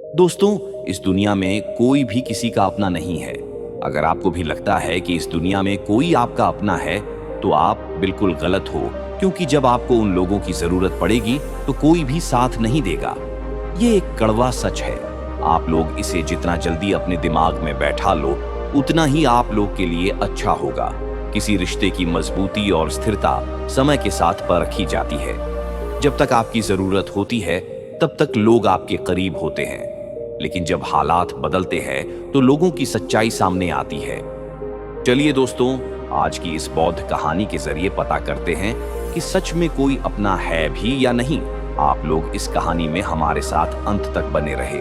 दोस्तों, इस दुनिया में कोई भी किसी का अपना नहीं है। अगर आपको भी लगता है कि इस दुनिया में कोई आपका अपना है, तो आप बिल्कुल गलत हो, क्योंकि जब आपको उन लोगों की जरूरत पड़ेगी तो कोई भी साथ नहीं देगा। ये एक कड़वा सच है। आप लोग इसे जितना जल्दी अपने दिमाग में बैठा लो, उतना ही आप लोग के लिए अच्छा होगा। किसी रिश्ते की मजबूती और स्थिरता समय के साथ परखी जाती है। जब तक आपकी जरूरत होती है, तब तक लोग आपके करीब होते हैं। लेकिन जब हालात बदलते हैं, तो लोगों की सच्चाई सामने आती है। चलिए दोस्तों, आज की इस बौद्ध कहानी के जरिए पता करते हैं कि सच में कोई अपना है भी या नहीं। आप लोग इस कहानी में हमारे साथ अंत तक बने रहे,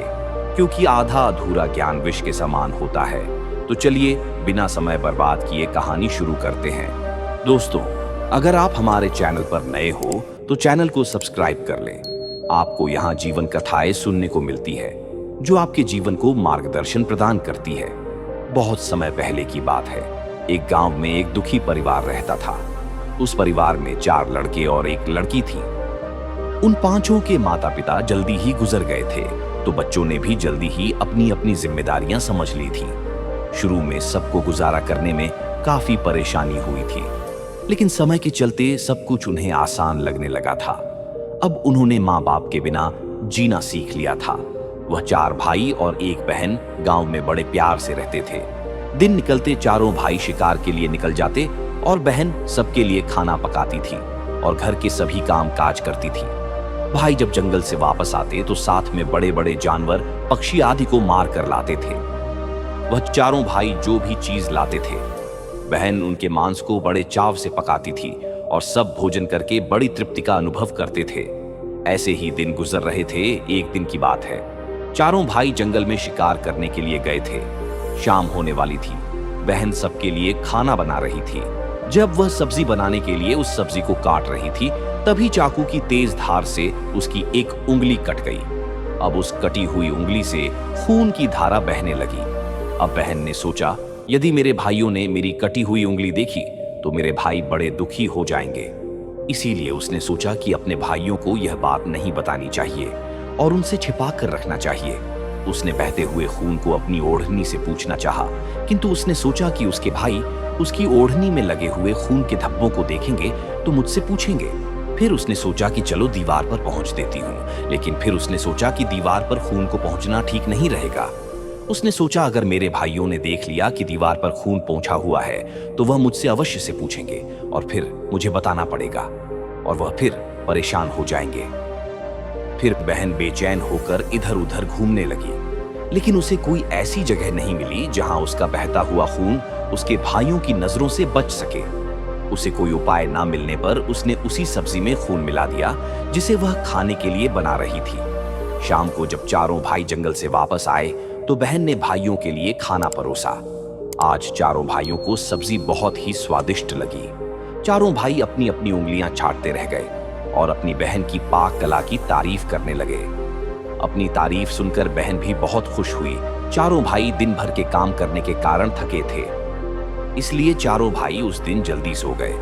क्योंकि आधा अधूरा ज्ञान विष के समान होता है। तो चलिए बिना समय बर्बाद किए कहानी शुरू करते हैं। दोस्तों, अगर आप हमारे चैनल पर नए हो तो चैनल को सब्सक्राइब कर लें। आपको यहाँ जीवन कथाएं सुनने को मिलती है जो आपके जीवन को मार्गदर्शन प्रदान करती है। बहुत समय पहले की बात है। एक गांव में एक दुखी परिवार रहता था। उस परिवार में 4 लड़के और एक लड़की थी। उन पांचों के माता पिता जल्दी ही गुजर गए थे, तो बच्चों ने भी जल्दी ही अपनी अपनी जिम्मेदारियां समझ ली थी। शुरू में सबको गुजारा करने में काफी परेशानी हुई थी, लेकिन समय के चलते सब कुछ उन्हें आसान लगने लगा था। अब उन्होंने माँ बाप के बिना जीना सीख लिया था। वह 4 भाई और एक बहन गांव में बड़े प्यार से रहते थे। दिन निकलते चारों भाई शिकार के लिए निकल जाते और बहन सबके लिए खाना पकाती थी और घर के सभी काम काज करती थी। भाई जब जंगल से वापस आते तो साथ में बड़े बड़े जानवर, पक्षी आदि को मार कर लाते थे। वह चारों भाई जो भी चीज लाते थे, बहन उनके मांस को बड़े चाव से पकाती थी और सब भोजन करके बड़ी तृप्ति का अनुभव करते थे। ऐसे ही दिन गुजर रहे थे। एक दिन की बात है। चारों भाई जंगल में शिकार करने के लिए गए थे। शाम होने वाली थी। बहन सबके लिए खाना बना रही थी। जब वह सब्जी बनाने के लिए उस सब्जी को काट रही थी, तभी चाकू की तेज धार से उसकी एक उंगली कट गई। अब उस कटी हुई उंगली से खून की धारा बहने लगी। अब बहन ने सोचा, यदि मेरे भाइयों ने मेरी कटी हुई उंगली देखी तो मेरे भाई बड़े दुखी हो जाएंगे। इसीलिए उसने सोचा कि अपने भाइयों को यह बात नहीं बतानी चाहिए और उनसे छिपा कर रखना चाहिए। उसने बहते हुए खून को अपनी ओढ़नी से पूछना चाहा, किंतु उसने सोचा कि उसके भाई उसकी ओढ़नी में लगे हुए खून के धब्बों को देखेंगे तो मुझसे पूछेंगे। फिर उसने सोचा कि चलो दीवार पर पहुंच देती हूँ, लेकिन फिर उसने सोचा कि दीवार पर खून को पहुंचना ठीक नहीं रहेगा। उसने सोचा, अगर मेरे भाइयों ने देख लिया कि दीवार पर खून पहुंचा हुआ है तो वह मुझसे अवश्य से पूछेंगे और फिर मुझे बताना पड़ेगा और वह फिर परेशान हो जाएंगे। फिर बहन बेचैन होकर इधर उधर घूमने लगी, लेकिन उसे कोई ऐसी जगह नहीं मिली जहां उसका बहता हुआ खून उसके भाइयों की नजरों से बच सके। उसे कोई उपाय ना मिलने पर उसने उसी सब्जी में खून मिला दिया जिसे वह खाने के लिए बना रही थी। शाम को जब चारों भाई जंगल से वापस आए तो बहन ने भाइयों के लिए खाना परोसा। आज चारों भाइयों को सब्जी बहुत ही स्वादिष्ट लगी। चारों भाई अपनी अपनी उंगलियां चाटते रह गए और अपनी बहन की पाक कला की तारीफ करने लगे। अपनी तारीफ सुनकर बहन भी बहुत खुश हुई। चारों भाई दिन भर के काम करने के कारण थके थे, इसलिए चारों भाई उस दिन जल्दी सो गए।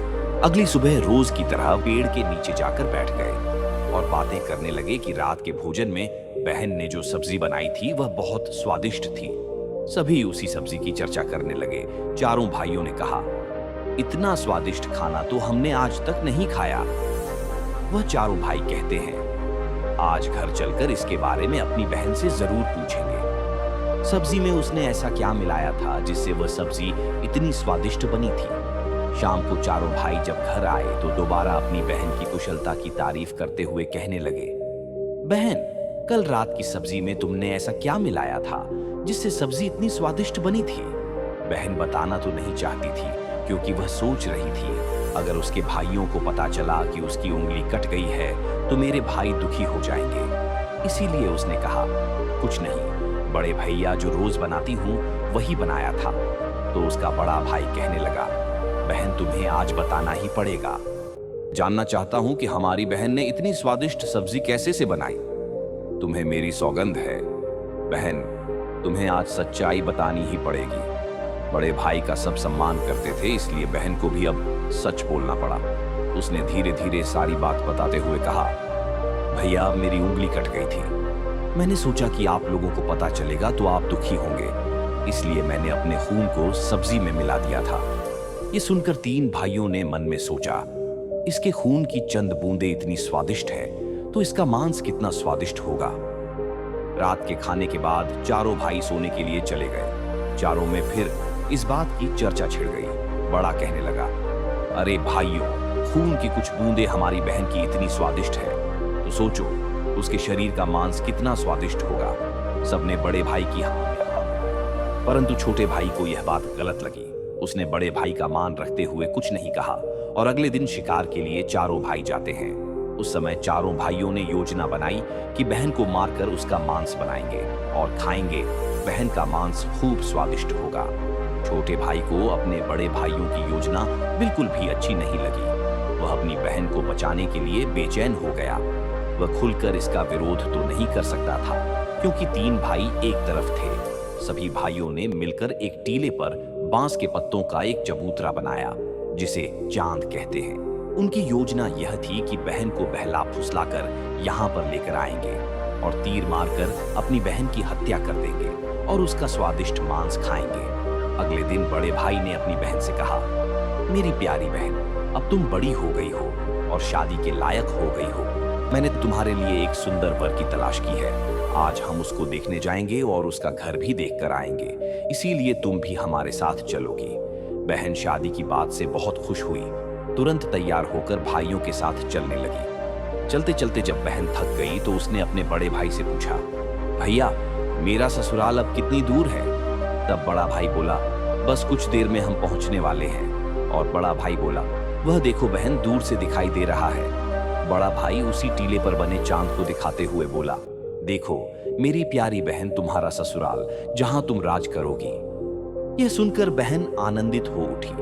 अगली सुबह रोज की तरह पेड़ के नीचे जाकर बैठ गए और बातें करने लगे कि रात के भोजन में बहन ने जो सब्जी बनाई थी वह बहुत स्वादिष्ट थी। सभी उसी सब्जी की चर्चा करने लगे। चारों भाइयों ने कहा, इतना स्वादिष्ट खाना तो हमने आज तक नहीं खाया। वह चारों भाई कहते हैं, आज घर चलकर इसके बारे में अपनी बहन से जरूर पूछेंगे। सब्जी में उसने ऐसा क्या मिलाया था जिससे वह सब्जी इतनी स्वादिष्ट बनी थी। शाम को चारों भाई जब घर आए तो दोबारा अपनी बहन की कुशलता की तारीफ करते हुए कहने लगे, बहन, कल रात की सब्जी में तुमने ऐसा क्या मिलाया था जिससे सब्जी इतनी स्वादिष्ट बनी थी। बहन बताना तो नहीं चाहती थी, क्योंकि वह सोच रही थी, अगर उसके भाइयों को पता चला कि उसकी उंगली कट गई है तो मेरे भाई दुखी हो जाएंगे। इसीलिए उसने कहा, कुछ नहीं, बड़े भैया जो रोज बनाती हूँ वही बनाया था। तो उसका बड़ा भाई कहने लगा, बहन तुम्हें आज बताना ही पड़ेगा। जानना चाहता हूँ कि हमारी बहन ने इतनी स्वादिष्ट सब्जी कैसे से बनाई। तुम्हें मेरी सौगंध है बहन, तुम्हें आज सच्चाई बतानी ही पड़ेगी। बड़े भाई का सब सम्मान करते थे, इसलिए बहन को भी अब सच बोलना पड़ा। उसने धीरे धीरे सारी बात बताते हुए कहा, भैया मेरी उंगली कट गई थी। मैंने सोचा कि आप लोगों को पता चलेगा तो आप दुखी होंगे, इसलिए मैंने अपने खून को सब्जी में मिला दिया था। ये सुनकर तीन भाइयों ने मन में सोचा, इसके खून की चंद बूंदें इतनी स्वादिष्ट है तो इसका मांस कितना स्वादिष्ट होगा। रात के खाने के बाद चारों भाई सोने के लिए चले गए। चारों में फिर इस बात की चर्चा छिड़ गई। बड़ा कहने लगा, अरे भाइयों, खून की कुछ बूंदें हमारी बहन की इतनी स्वादिष्ट है तो सोचो उसके शरीर का मांस कितना स्वादिष्ट होगा। सबने बड़े भाई की हाँ में हाँ। परंतु छोटे भाई को यह बात गलत लगी। उसने बड़े भाई का मान रखते हुए कुछ नहीं कहा और अगले दिन शिकार के लिए चारों भाई जाते हैं। उस समय चारों भाइयों ने योजना बनाई कि बहन को मारकर उसका मांस बनाएंगे और खाएंगे। बहन का मांस खूब स्वादिष्ट होगा। छोटे भाई को अपने बड़े भाइयों की योजना बिल्कुल भी अच्छी नहीं लगी। वह अपनी बहन को बचाने के लिए बेचैन हो गया। वह खुलकर इसका विरोध तो नहीं कर सकता था क्योंकि तीन भाई एक तरफ थे। सभी भाइयों ने मिलकर एक टीले पर बांस के पत्तों का एक चबूतरा बनाया जिसे चांद कहते हैं। उनकी योजना यह थी कि बहन को बहला फुसलाकर यहाँ पर लेकर आएंगे और तीर मारकर अपनी बहन की हत्या कर देंगे और उसका स्वादिष्ट मांस खाएंगे। अगले दिन बड़े भाई ने अपनी बहन से कहा, मेरी प्यारी बहन, अब तुम बड़ी हो गई हो और शादी के लायक हो गई हो। मैंने तुम्हारे लिए एक सुंदर वर की तलाश की है। आज हम उसको देखने जाएंगे और उसका घर भी देख कर आएंगे, इसीलिए तुम भी हमारे साथ चलोगी। बहन शादी की बात से बहुत खुश हुई। तुरंत तैयार होकर भाइयों के साथ चलने लगी। चलते चलते जब बहन थक गई तो उसने अपने बड़े भाई से पूछा, भैया, मेरा ससुराल अब कितनी दूर है? तब बड़ा भाई बोला, बस कुछ देर में हम पहुंचने वाले हैं। और बड़ा भाई बोला, वह देखो बहन, दूर से दिखाई दे रहा है। बड़ा भाई उसी टीले पर बने चांद को दिखाते हुए बोला, देखो मेरी प्यारी बहन, तुम्हारा ससुराल जहां तुम राज करोगी। यह सुनकर बहन आनंदित हो उठी।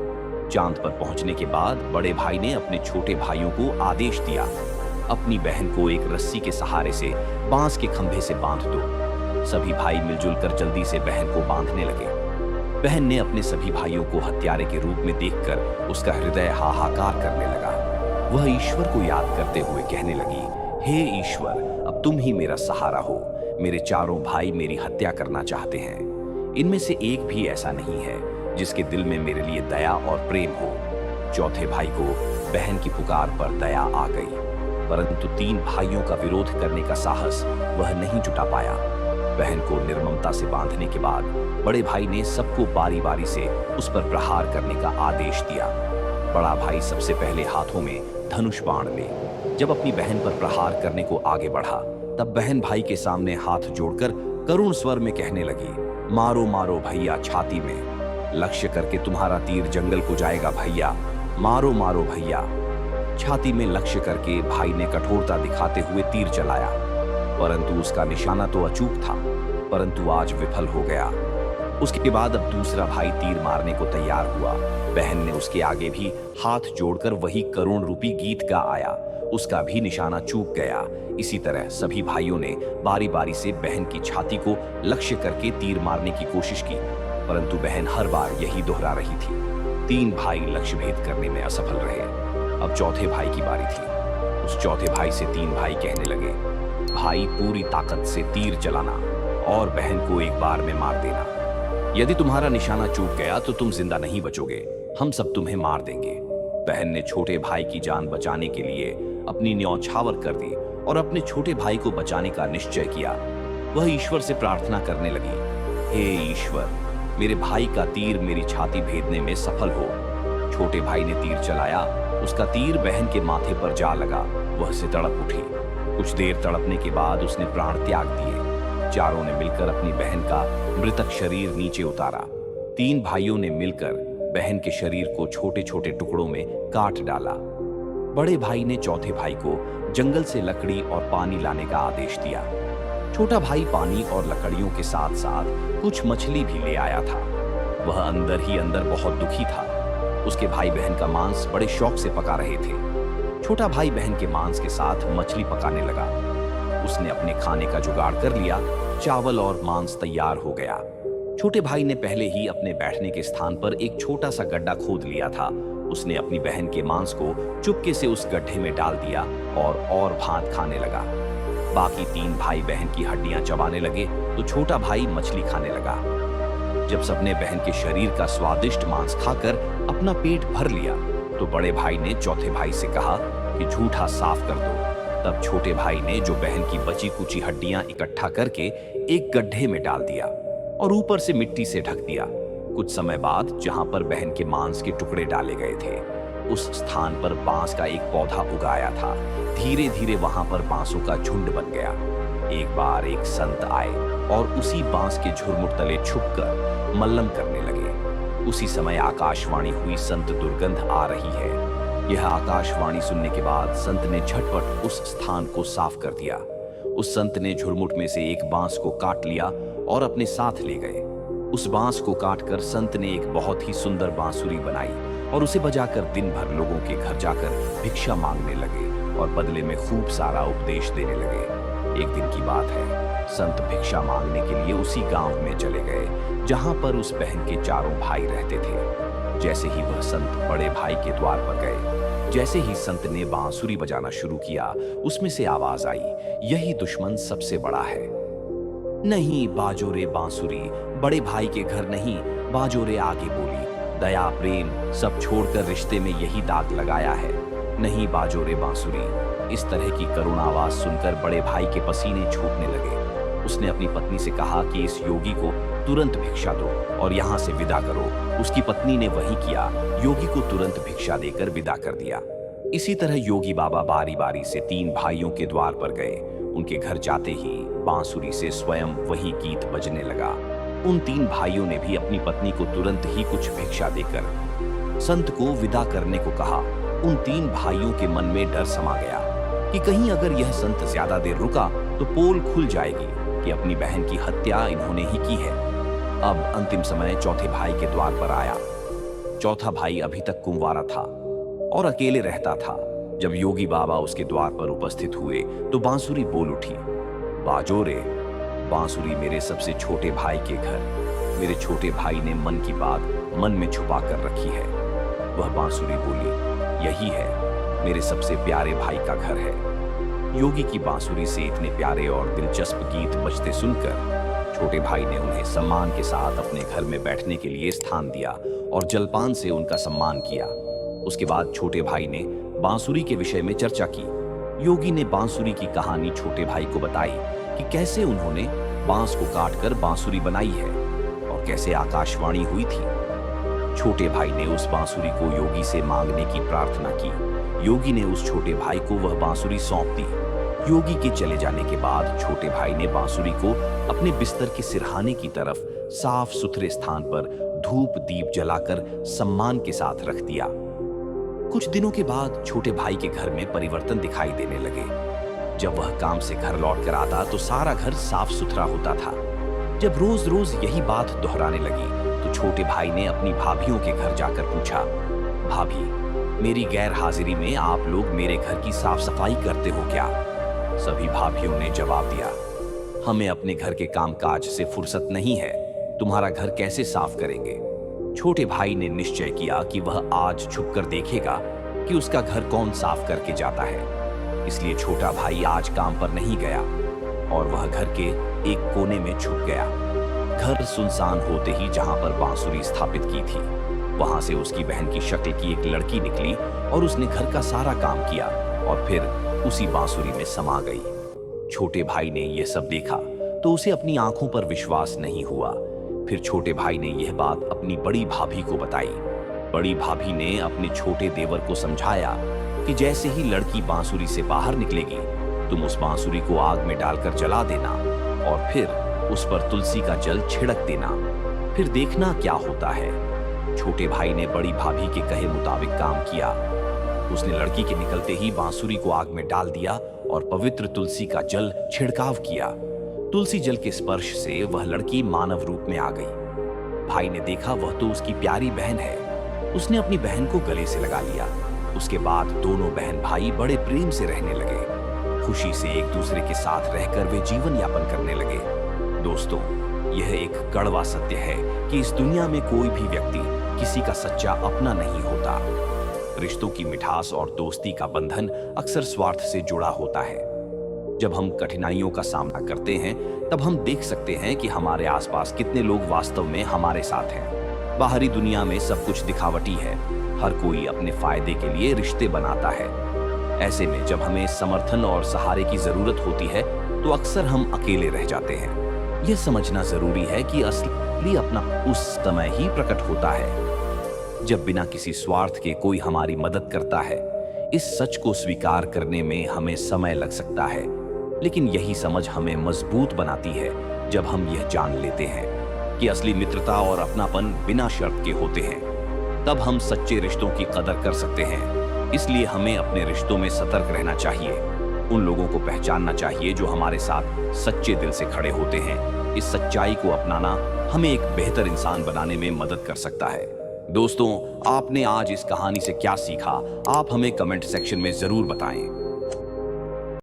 चांद पर पहुंचने के बाद बड़े भाई ने अपने छोटे भाइयों को आदेश दिया, अपनी बहन को एक रस्सी के सहारे से बांस के खंभे से बांध दो। सभी भाई मिलजुल कर जल्दी से बहन को बांधने लगे। बहन ने अपने सभी भाइयों को हत्यारे के रूप में देखकर उसका हृदय हाहाकार करने लगा। वह ईश्वर को याद करते हुए कहने लगी, हे ईश्वर, अब तुम ही मेरा सहारा हो। मेरे चारों भाई मेरी हत्या करना चाहते हैं। इनमें से एक भी ऐसा नहीं है जिसके दिल में मेरे लिए दया और प्रेम हो। चौथे भाई को बहन की पुकार पर दया आ गई, परंतु तीन भाइयों का विरोध करने का साहस वह नहीं जुटा पाया। बहन को निर्ममता से बांधने के बाद बड़े भाई ने सबको बारी बारी से उस पर प्रहार करने का आदेश दिया। बड़ा भाई सबसे पहले हाथों में धनुष बाण ले जब अपनी बहन पर प्रहार करने को आगे बढ़ा, तब बहन भाई के सामने हाथ जोड़कर करुण स्वर में कहने लगी, मारो मारो भैया छाती में, लक्ष्य करके तुम्हारा तीर जंगल को जाएगा भैया, मारो मारो भैया। छाती में लक्ष्य करके भाई ने कठोरता दिखाते हुए तीर चलाया, परंतु उसका निशाना तो अचूक था, परंतु आज विफल हो गया। उसके बाद अब दूसरा भाई तीर मारने को तैयार हुआ। बहन ने उसके आगे भी हाथ जोड़कर वही करुण रूपी गीत गा आया, उसका भी निशाना चूक गया। इसी तरह सभी भाइयों ने बारी बारी से बहन की छाती को लक्ष्य करके तीर मारने की कोशिश की, परंतु बहन हर बार यही दोहरा रही थी। तीन भाई लक्ष्य भेद करने में असफल रहे। अब चौथे भाई की बारी थी। उस चौथे भाई से तीन भाई कहने लगे, भाई पूरी ताकत से तीर चलाना और बहन को एक बार में मार देना। यदि तुम्हारा निशाना चूक गया तो तुम जिंदा नहीं बचोगे, हम सब तुम्हें मार देंगे। बहन ने छोटे भाई की जान बचाने के लिए अपनी न्यौछावर कर दी और अपने छोटे भाई को बचाने का निश्चय किया। वह ईश्वर से प्रार्थना करने लगी, हे ईश्वर, मेरे भाई का तीर मेरी छाती भेदने में सफल हो। छोटे भाई ने तीर चलाया, उसका तीर बहन के माथे पर जा लगा। वह से तड़प उठी। कुछ देर तड़पने के बाद उसने प्राण त्याग दिए। चारों ने मिलकर अपनी बहन का मृतक शरीर नीचे उतारा। तीन भाइयों ने मिलकर बहन के शरीर को छोटे छोटे टुकड़ों में काट डाला। बड़े भाई ने चौथे भाई को जंगल से लकड़ी और पानी लाने का आदेश दिया। छोटा भाई पानी और लकड़ियों के साथ साथ कुछ मछली भी ले आया था। वह अंदर ही अंदर बहुत दुखी था। उसके भाई बहन का मांस बड़े शौक से पका रहे थे। छोटा भाई बहन के मांस के साथ मछली पकाने लगा। उसने अपने खाने का जुगाड़ कर लिया। चावल और मांस तैयार हो गया। छोटे भाई ने पहले ही अपने बैठने के स्थान पर एक छोटा सा गड्ढा खोद लिया था। उसने अपनी बहन के मांस को चुपके से उस गड्ढे में डाल दिया और भात खाने लगा। बाकी तीन भाई बहन की हड्डियां चबाने लगे तो छोटा भाई मछली खाने लगा। जब सबने बहन के शरीर का स्वादिष्ट मांस खाकर अपना पेट भर लिया तो बड़े भाई ने चौथे भाई से कहा कि जूठा साफ कर दो। तब छोटे भाई ने जो बहन की बची कुची हड्डियां इकट्ठा करके एक गड्ढे में डाल दिया और ऊपर से मिट्टी से ढक दिया। कुछ समय बाद जहां पर बहन के मांस के टुकड़े डाले गए थे उस स्थान पर बांस का एक पौधा उगाया था। धीरे धीरे वहां पर बांसों का झुंड बन गया। एक बार एक संत आए और उसी बांस के झुरमुट तले छुपकर मल्लम करने लगे। उसी समय आकाशवाणी हुई, संत दुर्गंध आ रही है। यह आकाशवाणी सुनने के बाद संत ने झटपट उस स्थान को साफ कर दिया। उस संत ने झुरमुट में से एक बांस को काट लिया और अपने साथ ले गए। उस बांस को काटकर संत ने एक बहुत ही सुंदर बांसुरी बनाई और उसे बजाकर दिन भर लोगों के घर जाकर भिक्षा मांगने लगे और बदले में खूब सारा उपदेश देने लगे। एक दिन की बात है, संत भिक्षा मांगने के लिए उसी गांव में चले गए जहां पर उस बहन के चारों भाई रहते थे। जैसे ही वह संत बड़े भाई के द्वार पर गए, जैसे ही संत ने बांसुरी बजाना शुरू किया, उसमें से आवाज आई, यही दुश्मन सबसे बड़ा है। नहीं बाजो रे बांसुरी, बड़े भाई के घर नहीं, बाजो रे आगे बोली। दया प्रेम सब छोड़कर रिश्ते में यही दाग लगाया है। नहीं बाजो रे बांसुरी। इस तरह की करुण आवाज सुनकर बड़े भाई के पसीने छूटने लगे। उसने अपनी पत्नी से कहा कि इस योगी को तुरंत भिक्षा दो और यहाँ से विदा करो। उसकी पत्नी ने वही किया, योगी को तुरंत भिक्षा देकर विदा कर दिया। इसी तरह योगी बाबा बारी बारी से तीन भाइयों के द्वार पर गए। उनके घर जाते ही बांसुरी से स्वयं वही गीत बजने लगा। उन तीन भाइयों ने भी अपनी पत्नी को तुरंत ही कुछ भिक्षा देकर संत को विदा करने को कहा। उन तीन भाइयों के मन में डर समा गया कि कहीं अगर यह संत ज्यादा देर रुका तो पोल खुल जाएगी कि अपनी बहन की हत्या इन्होंने ही की है। अब अंतिम समय चौथे भाई के द्वार पर आया। चौथा भाई अभी तक कुंवारा था और अकेले रहता था। जब योगी बाबा उसके द्वार पर उपस्थित हुए तो बांसुरी बोल उठी, बाजो रे बांसुरी मेरे सबसे छोटे भाई के घर। मेरे छोटे भाई ने मन की बात मन में छुपा कर रखी है। वह बांसुरी बोली, यही है मेरे सबसे प्यारे भाई का घर है। योगी की बांसुरी से इतने प्यारे और दिलचस्प गीत बजते सुनकर छोटे भाई ने उन्हें सम्मान के साथ अपने घर में बैठने के लिए स्थान दिया और जलपान से उनका सम्मान किया। उसके बाद छोटे भाई ने बांसुरी के विषय में चर्चा की। योगी ने बांसुरी की कहानी छोटे भाई को बताई कि कैसे उन्होंने बांस को काटकर बांसुरी बनाई है और कैसे आकाशवाणी हुई थी। छोटे भाई ने उस बांसुरी को योगी से मांगने की प्रार्थना की। योगी ने उस छोटे भाई को वह बांसुरी सौंप दी। योगी के चले जाने के बाद छोटे भाई ने बांसुरी को अपने बिस्तर के सिरहाने की तरफ साफ सुथरे स्थान पर धूप दीप जलाकर सम्मान के साथ रख दिया। कुछ दिनों के बाद छोटे भाई के घर में परिवर्तन दिखाई देने लगे। जब वह काम से घर लौट कर आता तो सारा घर साफ सुथरा होता था। जब रोज रोज यही बात दोहराने लगी तो छोटे भाई ने अपनी भाभियों के घर जाकर पूछा, भाभी मेरी गैर हाजिरी में आप लोग मेरे घर की साफ सफाई करते हो क्या? सभी भाभियों ने जवाब दिया, हमें अपने घर के कामकाज से फुर्सत नहीं है, तुम्हारा घर कैसे साफ करेंगे? छोटे भाई ने निश्चय किया कि वह आज छुपकर देखेगा कि उसका घर कौन साफ करके जाता है। इसलिए छोटा भाई आज काम पर नहीं गया और वह घर के एक कोने में छुप गया। घर सुनसान होते ही जहां पर बांसुरी स्थापित की थी वहां से उसकी बहन की शक्ल की एक लड़की निकली और उसने घर का सारा काम किया और फिर उसी बांसुरी में समा गई। छोटे भाई ने यह सब देखा तो उसे अपनी आंखों पर विश्वास नहीं हुआ। फिर छोटे भाई ने यह बात अपनी बड़ी भाभी को बताई। बड़ी भाभी ने अपने छोटे देवर को समझाया कि जैसे ही लड़की बांसुरी से बाहर निकलेगी तुम उस बांसुरी को आग में डालकर जला देना और फिर उस पर तुलसी का जल छिड़क देना, फिर देखना क्या होता है। छोटे भाई ने बड़ी भाभी के कहे मुताबिक काम किया। उसने लड़की के निकलते ही बांसुरी को आग में डाल दिया और पवित्र तुलसी का जल छिड़काव किया। तुलसी जल के स्पर्श से वह लड़की मानव रूप में आ गई। भाई ने देखा वह तो उसकी प्यारी बहन है। उसने अपनी बहन को गले से लगा लिया। उसके बाद दोनों बहन भाई बड़े प्रेम से रहने लगे। खुशी से एक दूसरे के साथ रहकर वे जीवन यापन करने लगे। दोस्तों, यह एक कड़वा सत्य है कि इस दुनिया में कोई भी व्यक्ति किसी का सच्चा अपना नहीं होता। रिश्तों की मिठास और दोस्ती का बंधन अक्सर स्वार्थ से जुड़ा होता है। जब हम कठिनाइयों का सामना करते हैं तब हम देख सकते हैं कि हमारे आसपास कितने लोग वास्तव में हमारे साथ हैं। बाहरी दुनिया में सब कुछ दिखावटी है, हर कोई अपने फायदे के लिए रिश्ते बनाता है। ऐसे में जब हमें समर्थन और सहारे की जरूरत होती है तो अक्सर हम अकेले रह जाते हैं। यह समझना जरूरी है कि असली अपना उस समय ही प्रकट होता है जब बिना किसी स्वार्थ के कोई हमारी मदद करता है। इस सच को स्वीकार करने में हमें समय लग सकता है, लेकिन यही समझ हमें मजबूत बनाती है जब हम यह जान लेते हैं कि असली मित्रता और अपनापन बिना शर्त के होते हैं। तब हम सच्चे रिश्तों की कदर कर सकते हैं। इसलिए हमें अपने रिश्तों में सतर्क रहना चाहिए, उन लोगों को पहचानना चाहिए जो हमारे साथ सच्चे दिल से खड़े होते हैं। इस सच्चाई को अपनाना हमें एक बेहतर इंसान बनाने में मदद कर सकता है। दोस्तों, आपने आज इस कहानी से क्या सीखा, आप हमें कमेंट सेक्शन में जरूर बताएं।